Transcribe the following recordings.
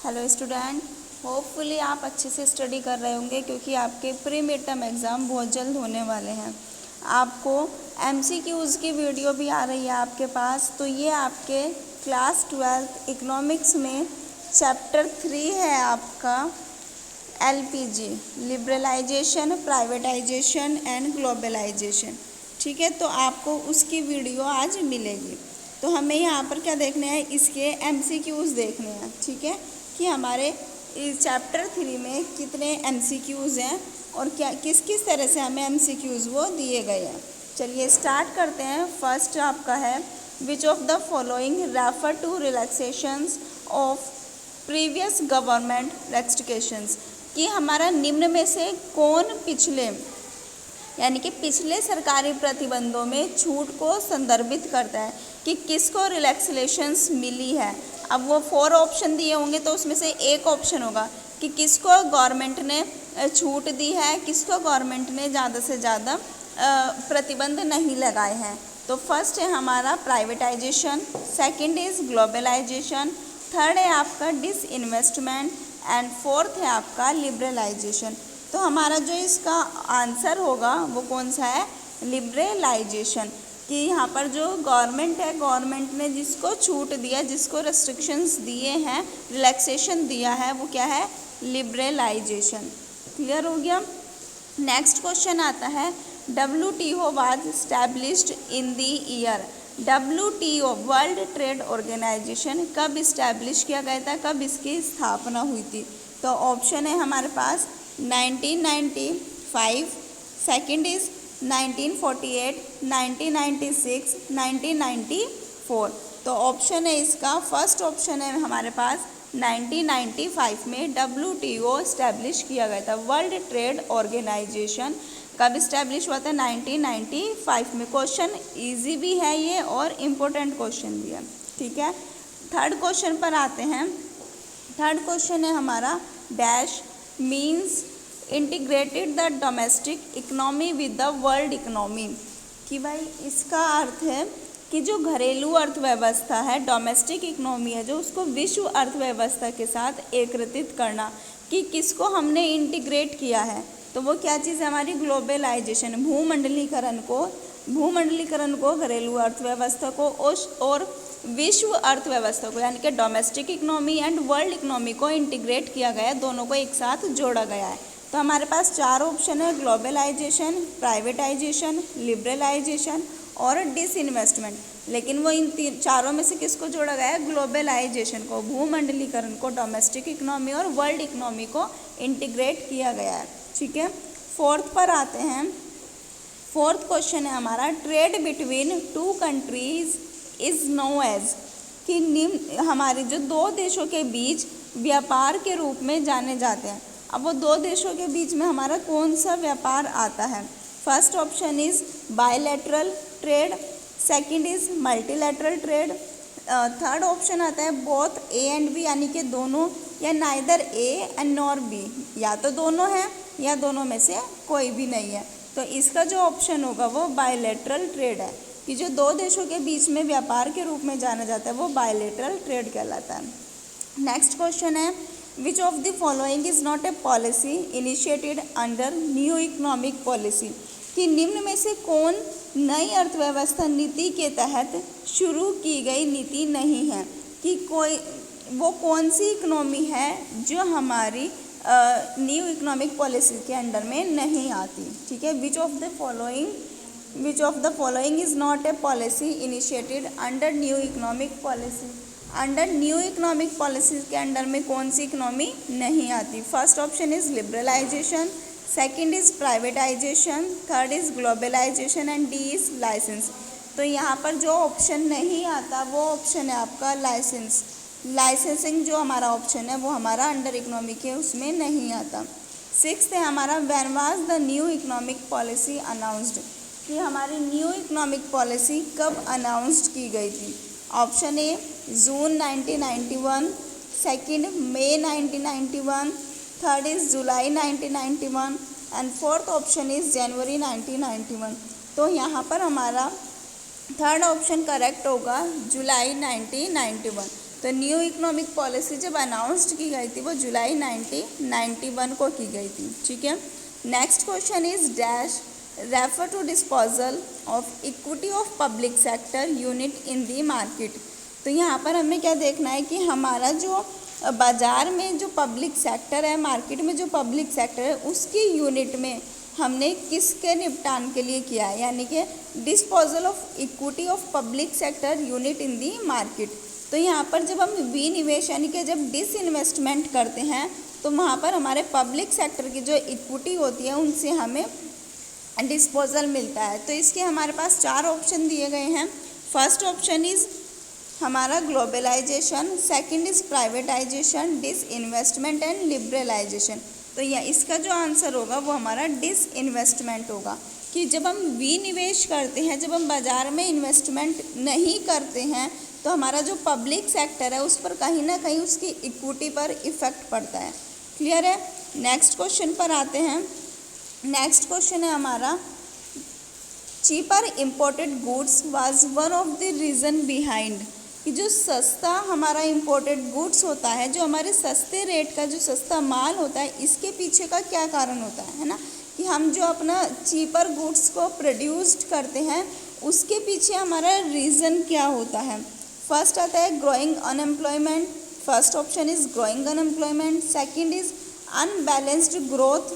Hello student, hopefully आप अच्छे से स्टडी कर रहे होंगे क्योंकि आपके प्री मिड टर्म एग्ज़ाम बहुत जल्द होने वाले हैं। आपको एमसीक्यूज़ की वीडियो भी आ रही है आपके पास। तो ये आपके क्लास 12 इकोनॉमिक्स में चैप्टर 3 है आपका LPG, liberalisation, privatisation and globalisation. ठीक है, तो आपको उसकी वीडियो आज मिलेगी। तो हमें यहाँ पर क्या देखने हैं, इसके एमसीक्यूज़ देखने हैं। ठीक है, कि हमारे चैप्टर 3 में कितने एमसीक्यूज़ हैं और क्या किस किस तरह से हमें एमसीक्यूज़ वो दिए गए हैं। चलिए स्टार्ट करते हैं। फर्स्ट आपका है, which of the following refer to relaxations of previous government restrictions, कि हमारा निम्न में से कौन पिछले यानी कि पिछले सरकारी प्रतिबंधों में छूट को संदर्भित करता है, कि किसको रिलैक्सेशंस मिली है। अब वो 4 ऑप्शन दिए होंगे तो उसमें से एक ऑप्शन होगा कि किसको गवर्नमेंट ने छूट दी है, किसको गवर्नमेंट ने ज़्यादा से ज़्यादा प्रतिबंध नहीं लगाए हैं। तो फर्स्ट है हमारा privatisation, second is globalisation, third है आपका डिसइन्वेस्टमेंट एंड फोर्थ है आपका लिबरलाइजेशन। तो हमारा जो इसका आंसर होगा वो कौन सा है, लिबरलाइजेशन। कि यहाँ पर जो गवर्नमेंट है, गवर्नमेंट ने जिसको छूट दिया, जिसको रेस्ट्रिक्शंस दिए हैं, रिलैक्सेशन दिया है, वो क्या है, लिबरलाइजेशन। क्लियर हो गया। नेक्स्ट क्वेश्चन आता है, WTO was established in the year. WTO world trade organisation कब इस्टेब्लिश किया गया था, कब इसकी स्थापना हुई थी। तो ऑप्शन है हमारे पास 1995, सेकंड इज 1948, 1996, 1994। तो ऑप्शन है इसका फर्स्ट ऑप्शन है हमारे पास 1995 में WTO इस्टेब्लिश किया गया था। वर्ल्ड ट्रेड ऑर्गेनाइजेशन कब इस्टेब्लिश हुआ था, 1995 में। क्वेश्चन इजी भी है ये और इम्पोर्टेंट क्वेश्चन भी है। ठीक है, थर्ड क्वेश्चन पर आते हैं। थर्ड क्वेश्चन है हमारा, dash means integrated the domestic economy with the world economy. कि भाई इसका अर्थ है कि जो घरेलू अर्थव्यवस्था है, डोमेस्टिक इकोनॉमी है जो, उसको विश्व अर्थव्यवस्था के साथ एकीकृत करना। कि किसको हमने इंटीग्रेट किया है, तो वो क्या चीज़ है हमारी, ग्लोबलाइजेशन, भूमंडलीकरण को घरेलू अर्थव्यवस्था को और विश्व अर्थव्यवस्था को, यानी कि domestic economy and world economy को इंटीग्रेट किया गया है, दोनों को एक साथ जोड़ा गया है। तो हमारे पास 4 ऑप्शन है, ग्लोबलाइजेशन, प्राइवेटाइजेशन, लिबरलाइजेशन और डिसइन्वेस्टमेंट। लेकिन वो इन चारों में से किसको जोड़ा गया है, ग्लोबलाइजेशन को, भूमंडलीकरण को, डोमेस्टिक इकोनॉमी और वर्ल्ड इकोनॉमी को इंटीग्रेट किया गया है। ठीक है, फोर्थ पर आते हैं। फोर्थ क्वेश्चन है हमारा, trade between 2 countries is known as. कि निम्न हमारे जो 2 देशों के बीच व्यापार के रूप में जाने जाते हैं। अब वो 2 देशों के बीच में हमारा कौन सा व्यापार आता है। First option is bilateral trade, second is multilateral trade, third option आता है बोथ ए एंड बी, यानी कि दोनों, या neither A and nor be, या तो दोनों है या दोनों में से कोई भी नहीं है। तो इसका जो ऑप्शन होगा वो बायलैटरल ट्रेड है, कि जो 2 देशों के बीच में व्यापार के रूप में जाना जाता है वो बायलैटरल ट्रेड कहलाता है। नेक्स्ट क्वेश्चन है, which of the following is not a policy initiated under new economic policy. कि निम्न में से कौन नई अर्थव्यवस्था नीति के तहत शुरू की गई नीति नहीं है। कि कोई वो कौन सी इकोनॉमी है जो हमारी न्यू इकोनॉमिक पॉलिसी के अंडर में नहीं आती। ठीक है, which of the following is not a policy initiated under new economic policy. Under new economic policy के अंडर में कौन सी इकोनॉमी नहीं आती। First option is liberalisation, second is privatisation, third is globalisation and D is licence. तो यहाँ पर जो ऑप्शन नहीं आता वो ऑप्शन है आपका लाइसेंस। लाइसेंसिंग जो हमारा ऑप्शन है वो हमारा अंडर इकोनॉमी के उसमें नहीं आता। सिक्स्थ है हमारा, when was the new economic policy announced. कि हमारी न्यू इकोनॉमिक पॉलिसी कब अनाउंस्ड की गई थी। Option A June 1991, second May 1991, third is July 1991 and fourth option is January 1991। तो यहाँ पर हमारा थर्ड ऑप्शन करेक्ट होगा, जुलाई 1991। तो तो न्यू इकोनॉमिक पॉलिसी जब अनाउंस्ड की गई थी वो जुलाई 1991 को की गई थी, ठीक है। Next question is dash refer to disposal of equity of public sector unit in the market. तो यहाँ पर हमें क्या देखना है कि हमारा जो बाज़ार में जो पब्लिक सेक्टर है, मार्केट में जो पब्लिक सेक्टर है, उसकी यूनिट में हमने किसके निपटान के लिए किया है, यानी कि disposal of equity of public sector unit in the market. तो यहाँ पर जब हम विनिवेश यानी कि जब डिसइन्वेस्टमेंट करते हैं तो वहाँ पर हमारे पब्लिक सेक्टर की जो इक्विटी होती है उनसे हमें डिस्पोजल मिलता है। तो इसके हमारे पास 4 ऑप्शन दिए गए हैं। फर्स्ट ऑप्शन इज़ हमारा globalisation, second is privatisation, disinvestment and liberalisation. तो यह इसका जो आंसर होगा वो हमारा डिसइन्वेस्टमेंट होगा, कि जब हम विनिवेश करते हैं, जब हम बाज़ार में इन्वेस्टमेंट नहीं करते हैं तो हमारा जो पब्लिक सेक्टर है उस पर कहीं ना कहीं उसकी इक्विटी पर इफ़ेक्ट पड़ता है। क्लियर है। नेक्स्ट क्वेश्चन पर आते हैं। नेक्स्ट क्वेश्चन है हमारा cheaper imported goods was one of the reason behind, कि जो सस्ता हमारा इम्पोर्टेड गुड्स होता है, जो हमारे सस्ते रेट का जो सस्ता माल होता है, इसके पीछे का क्या कारण होता है ना, कि हम जो अपना चीपर गुड्स को प्रोड्यूस्ड करते हैं उसके पीछे हमारा रीज़न क्या होता है। फर्स्ट आता है growing unemployment, first option is growing unemployment, second is unbalanced growth,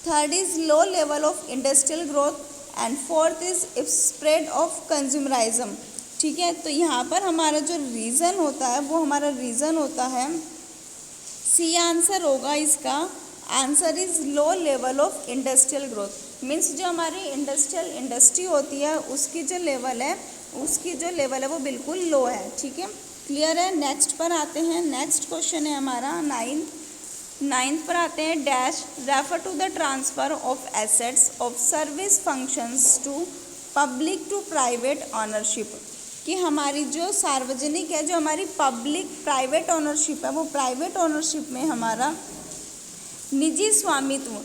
third is low level of industrial growth and fourth is spread of consumerism. ठीक है, तो यहाँ पर हमारा जो रीज़न होता है वो हमारा रीज़न होता है, सी आंसर होगा इसका। Answer is low level of industrial growth. Means जो हमारी इंडस्ट्री होती है उसकी जो लेवल है वो बिल्कुल लो है। ठीक है, क्लियर है। नेक्स्ट पर आते हैं। नेक्स्ट क्वेश्चन है हमारा नाइन्थ पर आते हैं। Dash refer to the transfer of assets of service functions to public to private ownership, कि हमारी जो सार्वजनिक है, जो हमारी पब्लिक प्राइवेट ऑनरशिप है, वो प्राइवेट ऑनरशिप में हमारा निजी स्वामित्व,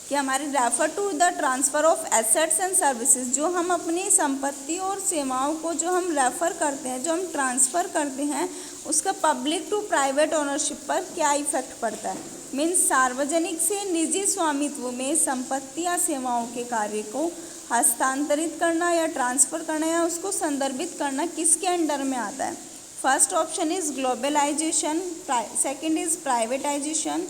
कि हमारी refer to the transfer of assets and services, जो हम अपनी संपत्ति और सेवाओं को जो हम रेफ़र करते हैं, जो हम ट्रांसफ़र करते हैं, उसका पब्लिक टू प्राइवेट ऑनरशिप पर क्या इफेक्ट पड़ता है। मीन्स सार्वजनिक से निजी स्वामित्व में संपत्ति या सेवाओं के कार्य को हस्तांतरित करना या ट्रांसफ़र करना या उसको संदर्भित करना किसके अंडर में आता है। First option is globalisation, second is privatisation,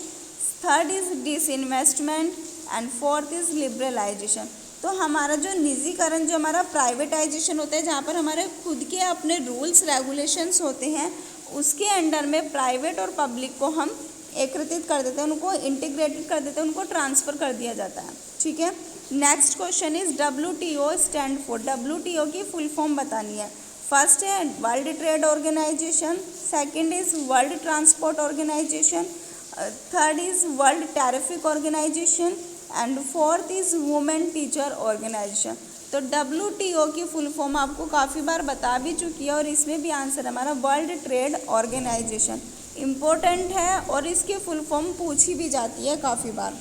third is disinvestment and fourth is liberalisation. तो हमारा जो निजीकरण, जो हमारा प्राइवेटाइजेशन होता है, जहाँ पर हमारे खुद के अपने रूल्स रेगुलेशंस होते हैं, उसके अंडर में प्राइवेट और पब्लिक को हम एकत्रित कर देते हैं, उनको इंटीग्रेटेड कर देते हैं, उनको ट्रांसफ़र कर दिया जाता है। ठीक है। Next question is WTO stand for. WTO की फुल फॉर्म बतानी है। फर्स्ट है world trade organisation, second is world transport organisation, third is world terrific organisation and fourth is women teacher organisation. तो WTO की फुल फॉर्म आपको काफ़ी बार बता भी चुकी है और इसमें भी आंसर हमारा वर्ल्ड ट्रेड ऑर्गेनाइजेशन इम्पोर्टेंट है और इसकी फुल फॉर्म पूछी भी जाती है काफ़ी बार।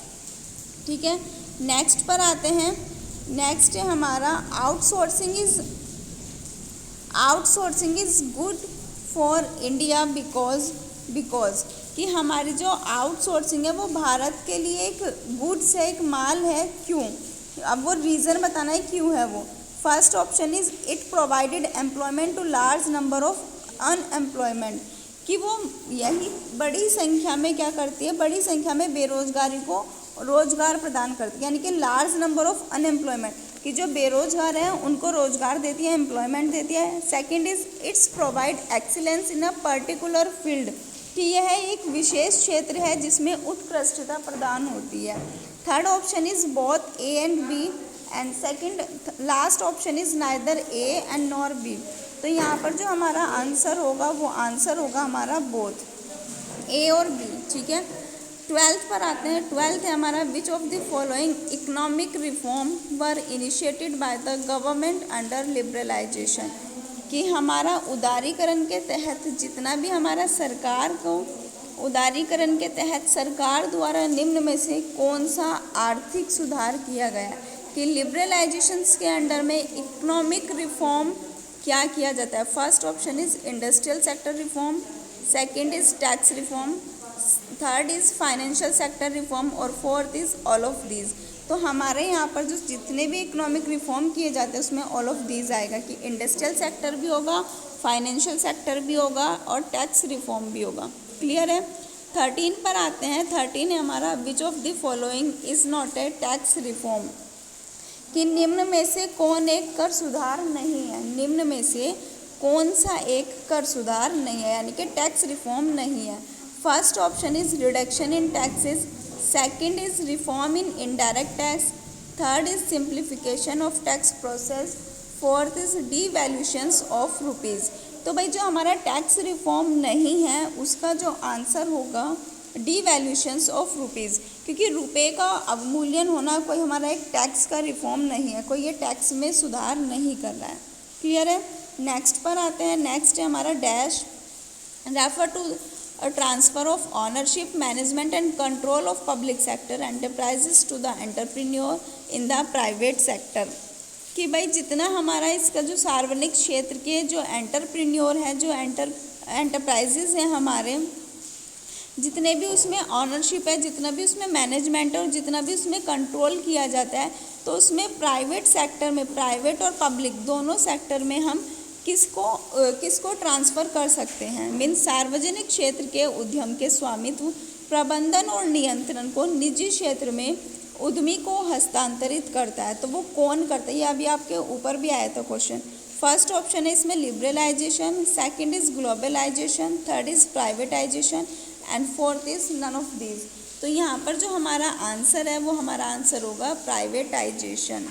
ठीक है। नेक्स्ट पर आते हैं। नेक्स्ट है हमारा outsourcing is good for India because कि हमारी जो आउटसोर्सिंग है वो भारत के लिए एक गुड्स है, एक माल है। क्यों? अब वो रीज़न बताना है क्यों है वो। First option is it provided employment to large number of unemployment, कि वो यही बड़ी संख्या में क्या करती है, बड़ी संख्या में बेरोजगारी को रोजगार प्रदान करती है, यानी कि लार्ज नंबर ऑफ अनएम्प्लॉयमेंट, कि जो बेरोजगार हैं उनको रोजगार देती है, एम्प्लॉयमेंट देती है। Second is it's provide excellence in a particular field, कि यह एक विशेष क्षेत्र है जिसमें उत्कृष्टता प्रदान होती है। Third option is both A and B and second last option is neither A and nor B। तो यहाँ पर जो हमारा आंसर होगा वो आंसर होगा हमारा बोथ A और B। ठीक है। 12th पर आते हैं। 12th है हमारा which of the following economic reform were initiated by the government under liberalisation, कि हमारा उदारीकरण के तहत जितना भी हमारा सरकार को उदारीकरण के तहत सरकार द्वारा निम्न में से कौन सा आर्थिक सुधार किया गया, कि लिबरलाइजेशंस के अंडर में इकोनॉमिक रिफॉर्म क्या किया जाता है? First option is industrial sector reform, second is tax reform, third is financial sector reform और fourth is all of these. तो हमारे यहाँ पर जो जितने भी इकोनॉमिक रिफॉर्म किए जाते हैं उसमें ऑल ऑफ दीज आएगा कि इंडस्ट्रियल सेक्टर भी होगा, फाइनेंशियल सेक्टर भी होगा और टैक्स रिफॉर्म भी होगा। क्लियर है? 13 पर आते हैं। 13 है हमारा which of the following is not A tax reform, कि निम्न में से कौन एक कर सुधार नहीं है। निम्न में से कौन सा एक कर सुधार नहीं है, यानी कि टैक्स रिफॉर्म नहीं है। First option is reduction in taxes, second is reform in indirect tax, third is simplification of tax process, fourth is devaluations of rupees. तो भाई जो हमारा टैक्स रिफॉर्म नहीं है उसका जो आंसर होगा डीवैल्यूएशंस ऑफ रुपीज़, क्योंकि रुपए का अवमूल्यन होना कोई हमारा एक टैक्स का रिफॉर्म नहीं है, कोई ये टैक्स में सुधार नहीं कर रहा है। क्लियर है? नेक्स्ट पर आते हैं। नेक्स्ट है हमारा dash, refer to transfer of ownership, management and control of public sector enterprises to the entrepreneur in the private sector, कि भाई जितना हमारा इसका जो सार्वजनिक क्षेत्र के जो एंटरप्रेन्योर है, जो एंटरप्राइजेस हैं हमारे, जितने भी उसमें ऑनरशिप है, जितना भी उसमें मैनेजमेंट है और जितना भी उसमें कंट्रोल किया जाता है, तो उसमें प्राइवेट सेक्टर में, प्राइवेट और पब्लिक दोनों सेक्टर में हम किसको ट्रांसफ़र कर सकते हैं। मीन्स सार्वजनिक क्षेत्र के उद्यम के स्वामित्व, प्रबंधन और नियंत्रण को निजी क्षेत्र में उद्यमी को हस्तांतरित करता है। तो वो कौन करता है? ये अभी आपके ऊपर भी आया था क्वेश्चन। फर्स्ट ऑप्शन है इसमें liberalisation, second is globalisation, third is privatisation and fourth is none of these. तो यहाँ पर जो हमारा आंसर है वो हमारा आंसर होगा प्राइवेटाइजेशन,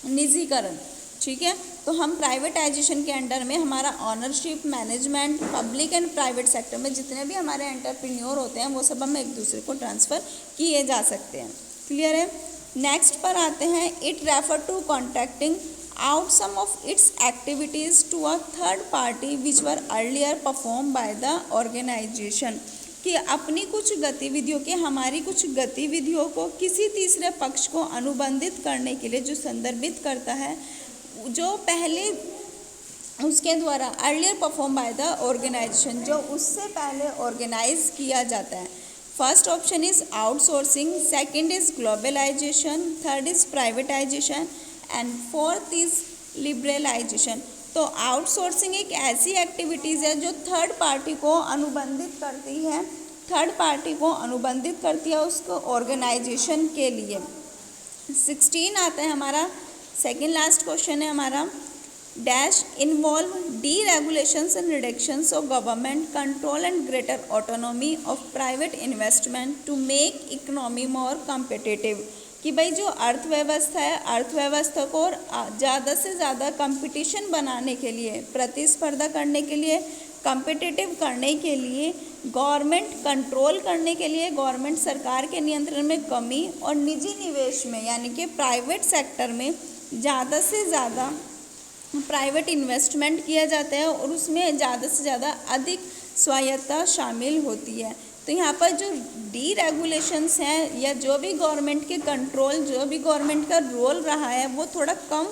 निजीकरण। ठीक है? तो हम प्राइवेटाइजेशन के अंडर में हमारा ownership, management, public and private sector में जितने भी हमारे एंटरप्रेन्योर होते हैं वो सब हम एक दूसरे को ट्रांसफ़र किए जा सकते हैं। क्लियर है? नेक्स्ट पर आते हैं। It refer to contracting out some of its activities to a third party which were earlier perform by the organisation, कि अपनी कुछ गतिविधियों के, हमारी कुछ गतिविधियों को किसी तीसरे पक्ष को अनुबंधित करने के लिए जो संदर्भित करता है, जो पहले उसके द्वारा earlier perform by the organisation, जो उससे पहले ऑर्गेनाइज किया जाता है। First option is outsourcing, second is globalisation, third is privatisation and fourth is liberalisation. तो आउटसोर्सिंग एक ऐसी एक्टिविटीज़ है जो थर्ड पार्टी को अनुबंधित करती है, थर्ड पार्टी को अनुबंधित करती है उसको ऑर्गेनाइजेशन के लिए। 16 आता है हमारा, सेकेंड लास्ट क्वेश्चन है हमारा। Dash involve deregulations and reductions of government control and greater autonomy of private investment to make economy more competitive, कि भाई जो अर्थव्यवस्था है, अर्थव्यवस्था को ज़्यादा से ज़्यादा कंपटीशन बनाने के लिए, प्रतिस्पर्धा करने के लिए, कम्पिटिटिव करने के लिए, गवर्नमेंट कंट्रोल करने के लिए, गवर्नमेंट सरकार के नियंत्रण में कमी और निजी निवेश में यानी कि प्राइवेट सेक्टर में ज़्यादा से ज़्यादा प्राइवेट इन्वेस्टमेंट किया जाता है और उसमें ज़्यादा से ज़्यादा अधिक स्वायत्तता शामिल होती है। तो यहाँ पर जो डीरेगुलेशंस हैं या जो भी गवर्नमेंट के कंट्रोल, जो भी गवर्नमेंट का रोल रहा है वो थोड़ा कम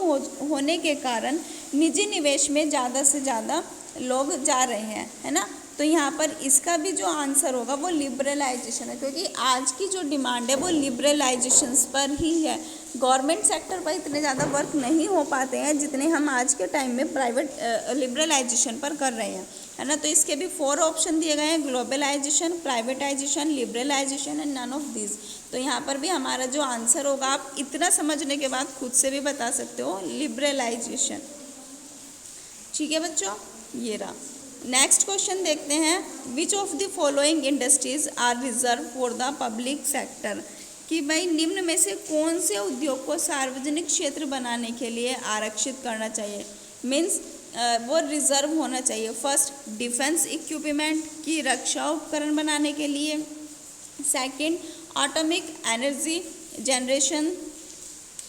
होने के कारण निजी निवेश में ज़्यादा से ज़्यादा लोग जा रहे हैं, है ना। तो यहाँ पर इसका भी जो आंसर होगा वो लिबरलाइजेशन है, क्योंकि आज की जो डिमांड है वो लिबरलाइजेशंस पर ही है। गवर्नमेंट सेक्टर पर इतने ज़्यादा वर्क नहीं हो पाते हैं जितने हम आज के टाइम में प्राइवेट लिबरलाइजेशन पर कर रहे हैं, है ना। तो इसके भी 4 ऑप्शन दिए गए हैं, globalisation, privatisation, liberalisation and none of this. तो यहाँ पर भी हमारा जो आंसर होगा, आप इतना समझने के बाद खुद से भी बता सकते हो, लिबरलाइजेशन। ठीक है बच्चों, ये रहा। नेक्स्ट क्वेश्चन देखते हैं। Which of the following industries are reserve for the public sector, कि भाई निम्न में से कौन से उद्योग को सार्वजनिक क्षेत्र बनाने के लिए आरक्षित करना चाहिए, मीन्स वो रिजर्व होना चाहिए। फर्स्ट, डिफेंस इक्विपमेंट की रक्षा उपकरण बनाने के लिए। Second, atomic energy generation.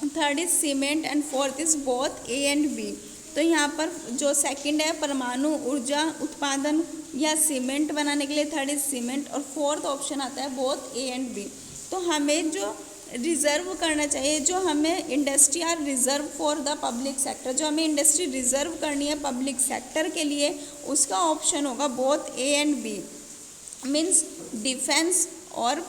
Third is cement and fourth is both A and B. तो यहाँ पर जो सेकंड है परमाणु ऊर्जा उत्पादन या सीमेंट बनाने के लिए, थर्ड इज सीमेंट और फोर्थ ऑप्शन आता है बोथ ए एंड बी। तो हमें जो रिज़र्व करना चाहिए, जो हमें industry are reserve for the public sector, जो हमें इंडस्ट्री रिज़र्व करनी है पब्लिक सेक्टर के लिए, उसका ऑप्शन होगा both A and B. Means defence और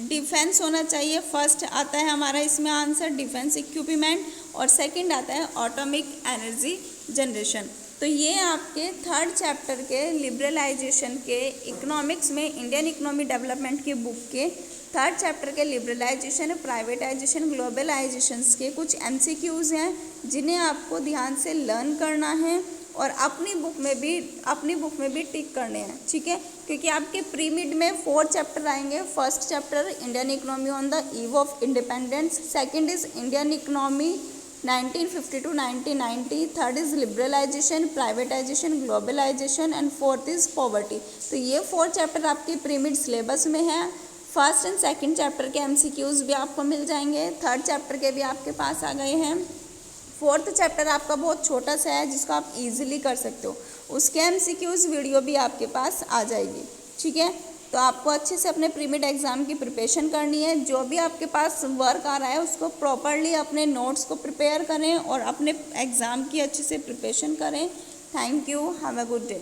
डिफेंस होना चाहिए। फर्स्ट आता है हमारा इसमें आंसर डिफेंस इक्विपमेंट, और सेकंड आता है एटॉमिक एनर्जी जनरेशन। तो ये आपके थर्ड चैप्टर के लिबरलाइजेशन के इकोनॉमिक्स में इंडियन इकोनॉमी डेवलपमेंट की बुक के थर्ड चैप्टर के लिबरलाइजेशन, प्राइवेटाइजेशन, ग्लोबलाइजेशंस के कुछ एमसीक्यूज़ हैं जिन्हें आपको ध्यान से लर्न करना है और अपनी बुक में भी टिक करने हैं, ठीक है। क्योंकि आपके प्री मिड में 4 चैप्टर आएंगे। First chapter Indian economy on the eve of independence, second is Indian economy 1950 to 1990, third is liberalisation, privatisation, globalisation and fourth is poverty. तो ये 4 चैप्टर आपके प्री मिड सिलेबस में है। फर्स्ट एंड सेकंड चैप्टर के MCQs भी आपको मिल जाएंगे, third chapter के भी आपके पास आ गए हैं। फोर्थ चैप्टर आपका बहुत छोटा सा है जिसको आप इजीली कर सकते हो, उसके एमसीक्यूज़ वीडियो भी आपके पास आ जाएगी, ठीक है। तो आपको अच्छे से अपने प्री मिड एग्ज़ाम की प्रिपरेशन करनी है। जो भी आपके पास वर्क आ रहा है उसको प्रॉपरली अपने नोट्स को प्रिपेयर करें और अपने एग्ज़ाम की अच्छे से प्रिपरेशन करें। Thank you, have a good day.